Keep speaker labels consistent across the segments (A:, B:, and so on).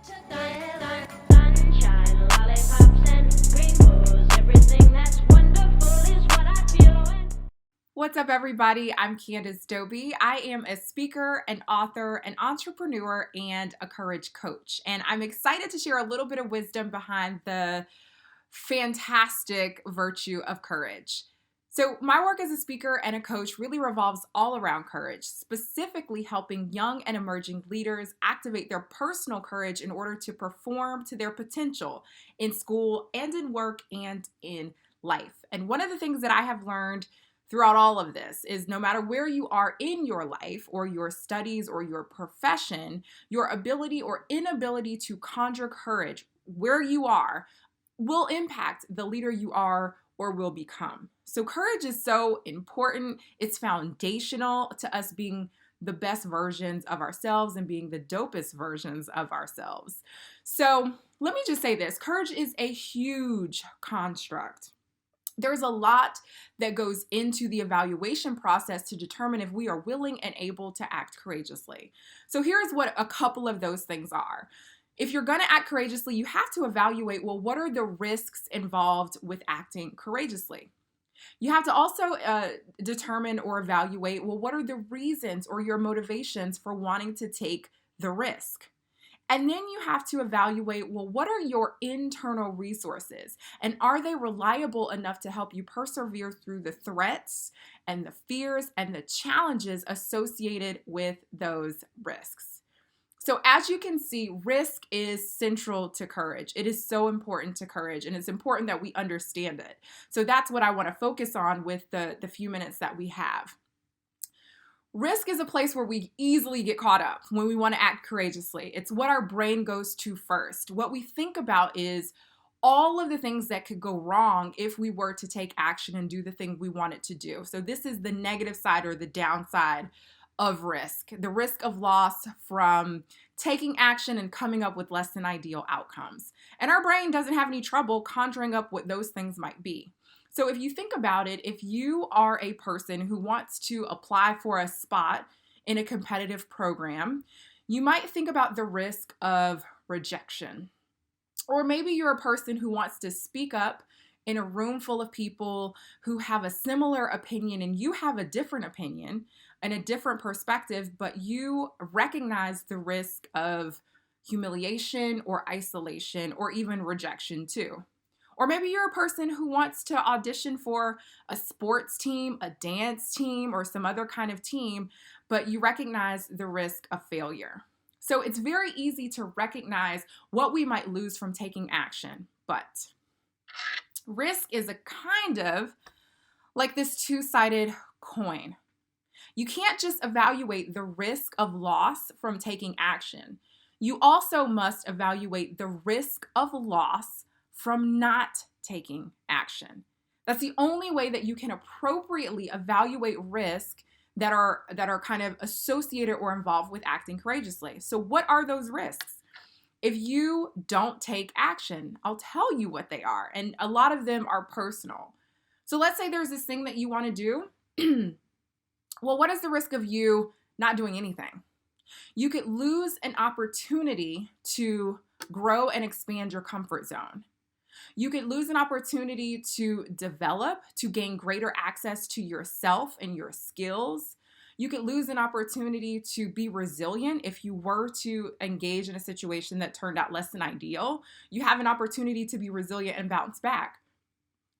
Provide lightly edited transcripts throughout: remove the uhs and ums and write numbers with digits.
A: Sunshine, lollipops, and rainbows. Everything that's wonderful is what I feel.
B: What's up, everybody? I'm Candace Doby. I am a speaker, an author, an entrepreneur, and a courage coach. And I'm excited to share a little bit of wisdom behind the fantastic virtue of courage. So, my work as a speaker and a coach really revolves all around courage, specifically helping young and emerging leaders activate their personal courage in order to perform to their potential in school and in work and in life. And one of the things that I have learned throughout all of this is no matter where you are in your life or your studies or your profession, your ability or inability to conjure courage where you are will impact the leader you are or will become. So courage is so important. It's foundational to us being the best versions of ourselves and being the dopest versions of ourselves. So let me just say this, courage is a huge construct. There's a lot that goes into the evaluation process to determine if we are willing and able to act courageously. So here's what a couple of those things are. If you're going to act courageously, you have to evaluate, well, what are the risks involved with acting courageously? You have to also determine or evaluate, well, what are the reasons or your motivations for wanting to take the risk? And then you have to evaluate, well, what are your internal resources? And are they reliable enough to help you persevere through the threats and the fears and the challenges associated with those risks? So as you can see, risk is central to courage. It is so important to courage, and it's important that we understand it. So that's what I want to focus on with the few minutes that we have. Risk is a place where we easily get caught up when we want to act courageously. It's what our brain goes to first. What we think about is all of the things that could go wrong if we were to take action and do the thing we wanted to do. So this is the negative side or the downside of risk, the risk of loss from taking action and coming up with less than ideal outcomes. And our brain doesn't have any trouble conjuring up what those things might be. So if you think about it, if you are a person who wants to apply for a spot in a competitive program, you might think about the risk of rejection. Or maybe you're a person who wants to speak up in a room full of people who have a similar opinion and you have a different opinion and a different perspective, but you recognize the risk of humiliation or isolation or even rejection too. Or maybe you're a person who wants to audition for a sports team, a dance team, or some other kind of team, but you recognize the risk of failure. So it's very easy to recognize what we might lose from taking action, but risk is a kind of like this two-sided coin. You can't just evaluate the risk of loss from taking action. You also must evaluate the risk of loss from not taking action. That's the only way that you can appropriately evaluate risk that are kind of associated or involved with acting courageously. So what are those risks? If you don't take action, I'll tell you what they are. And a lot of them are personal. So let's say there's this thing that you want to do. Well, what is the risk of you not doing anything? You could lose an opportunity to grow and expand your comfort zone. You could lose an opportunity to develop, to gain greater access to yourself and your skills. You could lose an opportunity to be resilient if you were to engage in a situation that turned out less than ideal. You have an opportunity to be resilient and bounce back.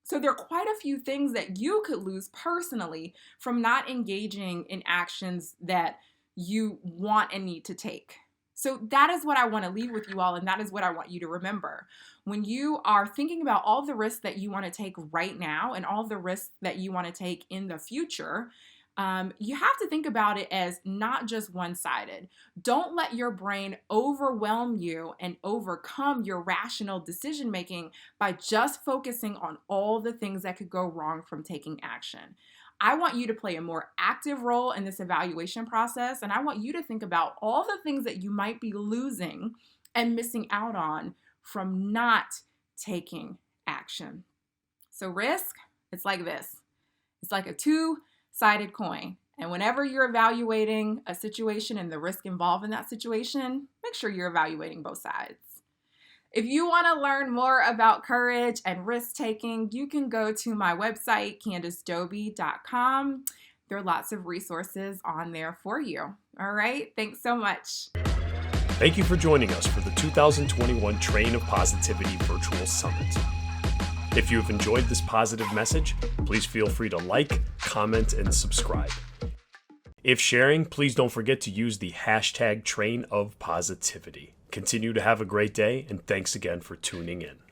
B: So there are quite a few things that you could lose personally from not engaging in actions that you want and need to take. So that is what I want to leave with you all, and that is what I want you to remember. When you are thinking about all the risks that you want to take right now and all the risks that you want to take in the future, you have to think about it as not just one-sided. Don't let your brain overwhelm you and overcome your rational decision-making by just focusing on all the things that could go wrong from taking action. I want you to play a more active role in this evaluation process, and I want you to think about all the things that you might be losing and missing out on from not taking action. So risk, it's like this. It's like a two-sided coin. And whenever you're evaluating a situation and the risk involved in that situation, make sure you're evaluating both sides. If you want to learn more about courage and risk taking, you can go to my website, CandaceDoby.com. There are lots of resources on there for you. All right, thanks so much.
C: Thank you for joining us for the 2021 Train of Positivity Virtual Summit. If you have enjoyed this positive message, please feel free to like, comment, and subscribe. If sharing, please don't forget to use the hashtag Train of Positivity. Continue to have a great day, and thanks again for tuning in.